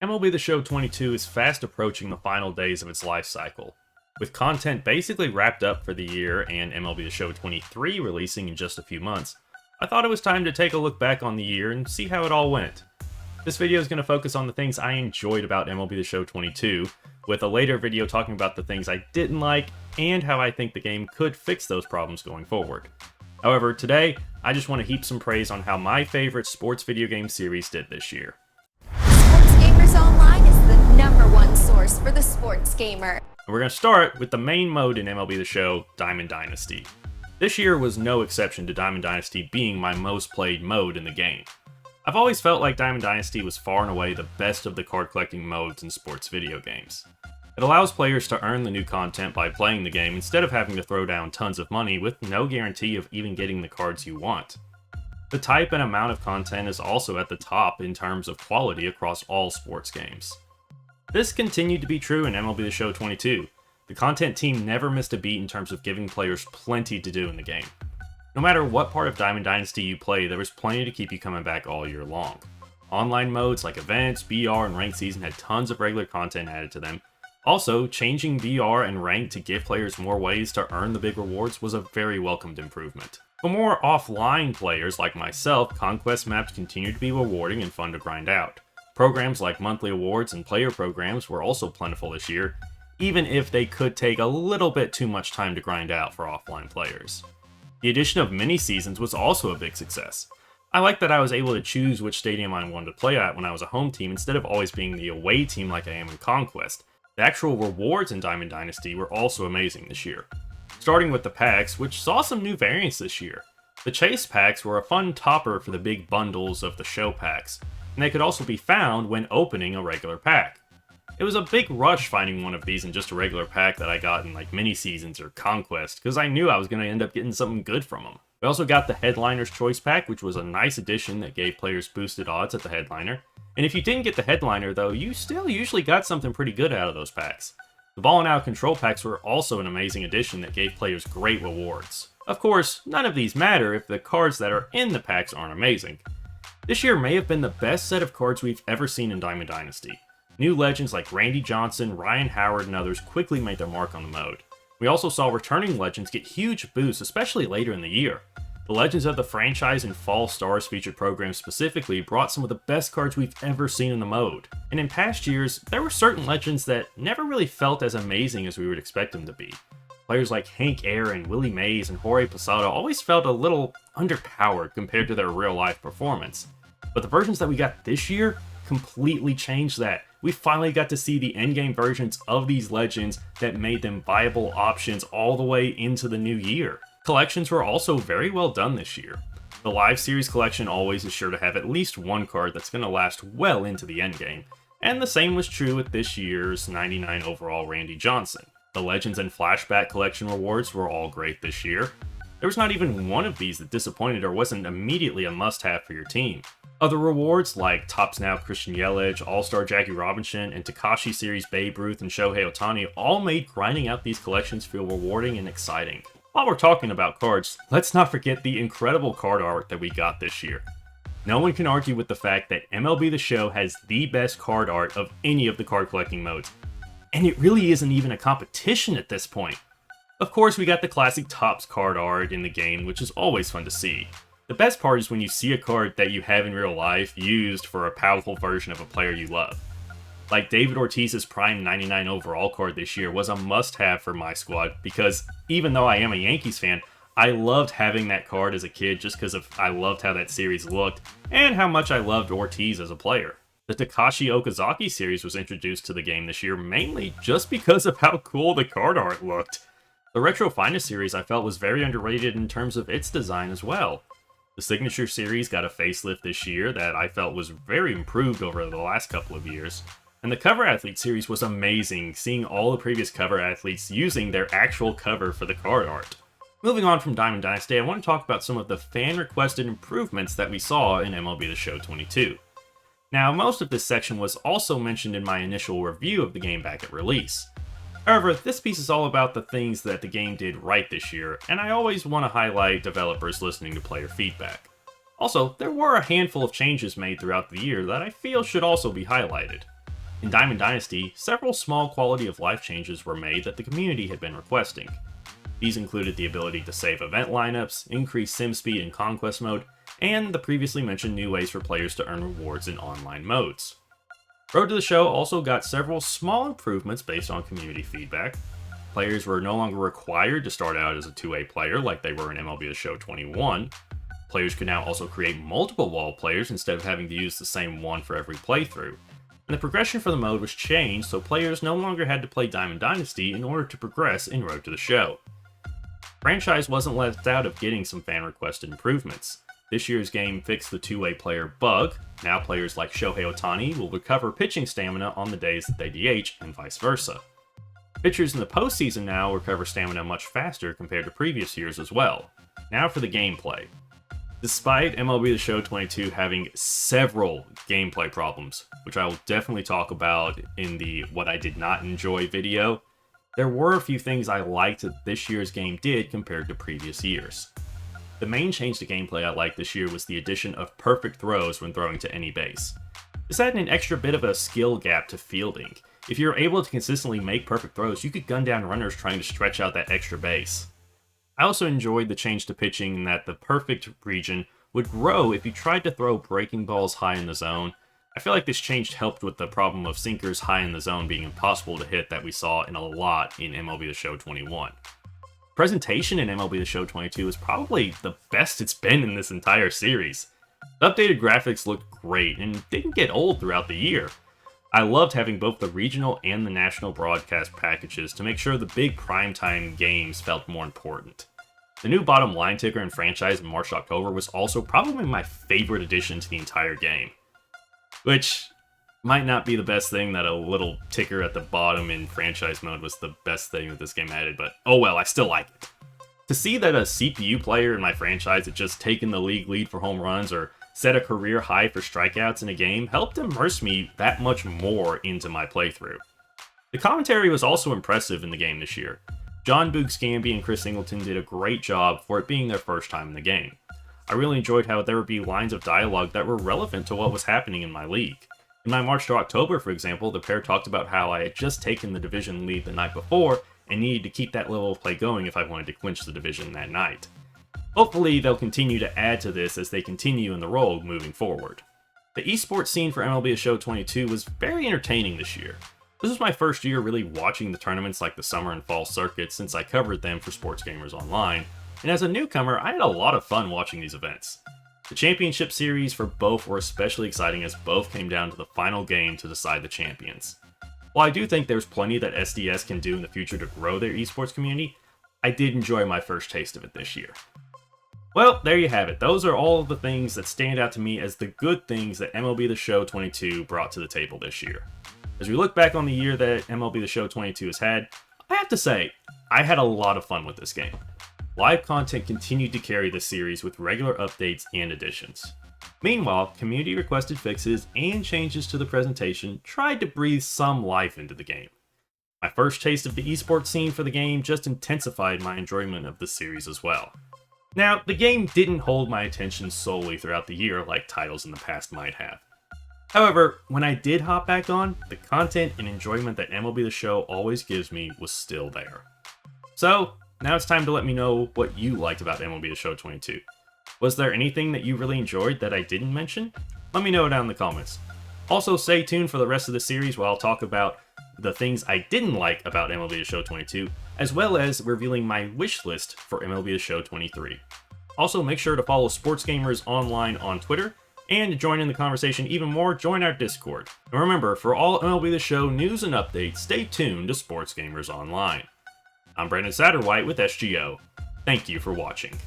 MLB The Show 22 is fast approaching the final days of its life cycle, with content basically wrapped up for the year and MLB The Show 23 releasing in just a few months. I thought it was time to take a look back on the year and see how it all went. This video is going to focus on the things I enjoyed about MLB The Show 22, with a later video talking about the things I didn't like and how I think the game could fix those problems going forward. However, today, I just want to heap some praise on how my favorite sports video game series did this year. Sports Gamers Online is the #1 source for the sports gamer. And we're going to start with the main mode in MLB The Show, Diamond Dynasty. This year was no exception to Diamond Dynasty being my most played mode in the game. I've always felt like Diamond Dynasty was far and away the best of the card collecting modes in sports video games. It allows players to earn the new content by playing the game instead of having to throw down tons of money with no guarantee of even getting the cards you want. The type and amount of content is also at the top in terms of quality across all sports games. This continued to be true in MLB The Show 22. The content team never missed a beat in terms of giving players plenty to do in the game. No matter what part of Diamond Dynasty you play, there was plenty to keep you coming back all year long. Online modes like events, BR, and ranked season had tons of regular content added to them. Also, changing BR and rank to give players more ways to earn the big rewards was a very welcomed improvement. For more offline players like myself, conquest maps continued to be rewarding and fun to grind out. Programs like monthly awards and player programs were also plentiful this year, even if they could take a little bit too much time to grind out for offline players. The addition of mini-seasons was also a big success. I like that I was able to choose which stadium I wanted to play at when I was a home team instead of always being the away team like I am in Conquest. The actual rewards in Diamond Dynasty were also amazing this year. Starting with the packs, which saw some new variants this year. The Chase packs were a fun topper for the big bundles of the show packs, and they could also be found when opening a regular pack. It was a big rush finding one of these in just a regular pack that I got in like mini-seasons or Conquest, because I knew I was going to end up getting something good from them. We also got the Headliner's Choice pack, which was a nice addition that gave players boosted odds at the Headliner. And if you didn't get the Headliner though, you still usually got something pretty good out of those packs. The Ball and Out Control packs were also an amazing addition that gave players great rewards. Of course, none of these matter if the cards that are in the packs aren't amazing. This year may have been the best set of cards we've ever seen in Diamond Dynasty. New legends like Randy Johnson, Ryan Howard, and others quickly made their mark on the mode. We also saw returning legends get huge boosts, especially later in the year. The Legends of the Franchise and Fall Stars featured programs specifically brought some of the best cards we've ever seen in the mode. And in past years, there were certain legends that never really felt as amazing as we would expect them to be. Players like Hank Aaron, Willie Mays, and Jorge Posada always felt a little underpowered compared to their real-life performance. But the versions that we got this year completely changed that. We finally got to see the endgame versions of these legends that made them viable options all the way into the new year. Collections were also very well done this year. The Live Series collection always is sure to have at least one card that's going to last well into the endgame, and the same was true with this year's 99 overall Randy Johnson. The Legends and Flashback collection rewards were all great this year. There was not even one of these that disappointed or wasn't immediately a must-have for your team. Other rewards like Topps Now Christian Yelich, All-Star Jackie Robinson, and Tekashi Series Babe Ruth and Shohei Ohtani all made grinding out these collections feel rewarding and exciting. While we're talking about cards, let's not forget the incredible card art that we got this year. No one can argue with the fact that MLB The Show has the best card art of any of the card collecting modes. And it really isn't even a competition at this point. Of course, we got the classic Topps card art in the game, which is always fun to see. The best part is when you see a card that you have in real life used for a powerful version of a player you love. Like David Ortiz's Prime 99 overall card this year was a must-have for my squad because even though I am a Yankees fan, I loved having that card as a kid just because I loved how that series looked and how much I loved Ortiz as a player. The Takashi Okazaki series was introduced to the game this year mainly just because of how cool the card art looked. The Retro Finest series I felt was very underrated in terms of its design as well. The Signature series got a facelift this year that I felt was very improved over the last couple of years. And the Cover Athlete series was amazing, seeing all the previous cover athletes using their actual cover for the card art. Moving on from Diamond Dynasty, I want to talk about some of the fan-requested improvements that we saw in MLB The Show 22. Now, most of this section was also mentioned in my initial review of the game back at release. However, this piece is all about the things that the game did right this year, and I always want to highlight developers listening to player feedback. Also, there were a handful of changes made throughout the year that I feel should also be highlighted. In Diamond Dynasty, several small quality of life changes were made that the community had been requesting. These included the ability to save event lineups, increase sim speed in Conquest mode, and the previously mentioned new ways for players to earn rewards in online modes. Road to the Show also got several small improvements based on community feedback. Players were no longer required to start out as a 2A player like they were in MLB The Show 21. Players could now also create multiple wall players instead of having to use the same one for every playthrough. And the progression for the mode was changed so players no longer had to play Diamond Dynasty in order to progress in Road to the Show. Franchise wasn't left out of getting some fan-requested improvements. This year's game fixed the 2-way player bug. Now players like Shohei Ohtani will recover pitching stamina on the days that they DH, and vice versa. Pitchers in the postseason now recover stamina much faster compared to previous years as well. Now for the gameplay. Despite MLB The Show 22 having several gameplay problems, which I will definitely talk about in the What I Did Not Enjoy video, there were a few things I liked that this year's game did compared to previous years. The main change to gameplay I liked this year was the addition of perfect throws when throwing to any base. This added an extra bit of a skill gap to fielding. If you're able to consistently make perfect throws, you could gun down runners trying to stretch out that extra base. I also enjoyed the change to pitching in that the perfect region would grow if you tried to throw breaking balls high in the zone. I feel like this change helped with the problem of sinkers high in the zone being impossible to hit that we saw in a lot in MLB The Show 21. Presentation in MLB The Show 22 is probably the best it's been in this entire series. The updated graphics looked great and didn't get old throughout the year. I loved having both the regional and the national broadcast packages to make sure the big primetime games felt more important. The new bottom line ticker in franchise in March October was also probably my favorite addition to the entire game. Which might not be the best thing that a little ticker at the bottom in franchise mode was the best thing that this game added, but oh well, I still like it. To see that a CPU player in my franchise had just taken the league lead for home runs or set a career high for strikeouts in a game helped immerse me that much more into my playthrough. The commentary was also impressive in the game this year. John Boog Scamby and Chris Singleton did a great job for it being their first time in the game. I really enjoyed how there would be lines of dialogue that were relevant to what was happening in my league. In my March to October, for example, the pair talked about how I had just taken the division lead the night before and needed to keep that level of play going if I wanted to clinch the division that night. Hopefully, they'll continue to add to this as they continue in the role moving forward. The esports scene for MLB The Show 22 was very entertaining this year. This was my first year really watching the tournaments like the summer and fall circuits since I covered them for Sports Gamers Online, and as a newcomer, I had a lot of fun watching these events. The championship series for both were especially exciting as both came down to the final game to decide the champions. While I do think there's plenty that SDS can do in the future to grow their esports community, I did enjoy my first taste of it this year. Well, there you have it. Those are all of the things that stand out to me as the good things that MLB The Show 22 brought to the table this year. As we look back on the year that MLB The Show 22 has had, I have to say, I had a lot of fun with this game. Live content continued to carry this series with regular updates and additions. Meanwhile, community-requested fixes and changes to the presentation tried to breathe some life into the game. My first taste of the esports scene for the game just intensified my enjoyment of the series as well. Now, the game didn't hold my attention solely throughout the year like titles in the past might have. However, when I did hop back on, the content and enjoyment that MLB The Show always gives me was still there. So, now it's time to let me know what you liked about MLB The Show 22. Was there anything that you really enjoyed that I didn't mention? Let me know down in the comments. Also, stay tuned for the rest of the series where I'll talk about the things I didn't like about MLB The Show 22, as well as revealing my wish list for MLB The Show 23. Also, make sure to follow Sports Gamers Online on Twitter, and to join in the conversation even more, join our Discord. And remember, for all MLB The Show news and updates, stay tuned to Sports Gamers Online. I'm Brandon Satterwhite with SGO. Thank you for watching.